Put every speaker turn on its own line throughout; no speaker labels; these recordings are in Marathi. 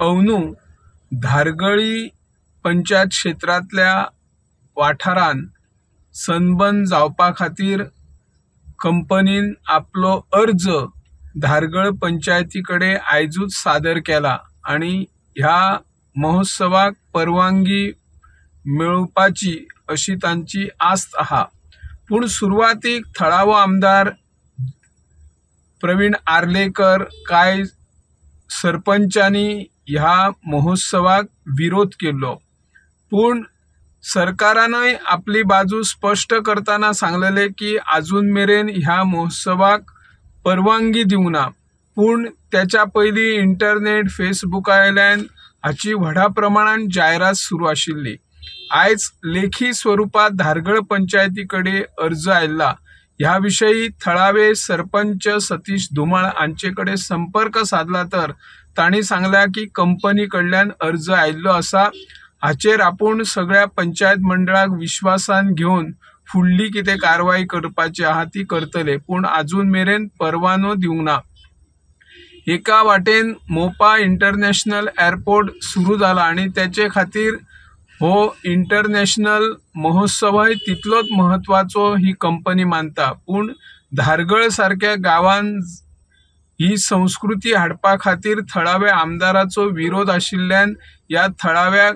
अंदू धारगळी पंचायत क्षेत्रातल्या वाठारान सनबर्न जावपा खातीर कंपनीन आपलो अर्ज धारगळ पंचायती कडेन आयजूच सादर केला आणि ह्या महोत्सवाक परवानगी मेळोवपाची अशी तांची आस्त आहा। पूण सुरवातीक थळावो आमदार प्रवीण आर्लेकर काय सरपंचांनी ह्या महोत्सवाक विरोध केलो, पूण सरकारानय आपली बाजू स्पष्ट करताना सांगलेले की अजून मेरेन ह्या महोत्सवाक परवानगी दिवंक ना। पूण त्याच्या पयलीं इंटरनेट फेसबुकायल्यान हाची व्हडा प्रमाणात जायरात सुरू आशिल्ली। आयज लेखी स्वरूपात धारगळ पंचायती कडेन अर्ज आयला। ह्या विषयी थळावे सरपंच सतीश धुमाळ हांचे कडेन संपर्क साधला तर तांणी सांगला की कंपनी कडल्यान अर्ज आयिल्लो आसा, हाचेर आपूण सगळ्या पंचायत मंडळाक विश्वासान घेवन फुडली कितें कारवाई करपाची आहा ती करतले, पूण अजून मेरेन परवानो दिवंक ना। एका वाटेन मोपा इंटरनॅशनल एअरपोर्ट सुरू जाला आणि त्याचे खातीर हो इंटरनॅशनल महोत्सवय तितलोच महत्वाचो ही कंपनी मानता। पूण धारगळ सारख्या गावान ही संस्कृती हाडपा खातीर थळाव्या आमदाराचो विरोध आशिल्ल्यान या थळाव्या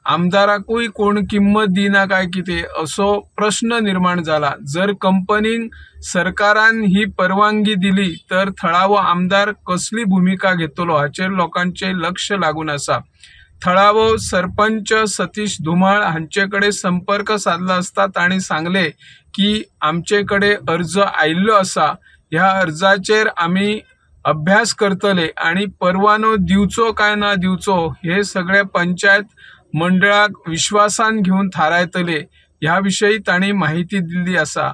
आमदाराकूय कोण किंमत दिना काय कितें असो प्रश्न निर्माण जाला। जर कंपनीन सरकारान ही परवानगी दिली तर थळावो आमदार कसली भूमिका घेतलो हाचेर लोकांचे लक्ष लागून आसा। थळावो सरपंच सतीश धुमाळ हांचे कडेन संपर्क साधला असता तांणी सांगले की आमचे कडेन अर्ज आयिल्लो आसा, ह्या अर्जाचेर आमी अभ्यास करतले आणि परवानो दिवचो काय ना दिवचो हे सगळे पंचायत मंडळाक विश्वासान घेवन थारायतले, ह्या विषयी तांणी माहिती दिल्ली आसा।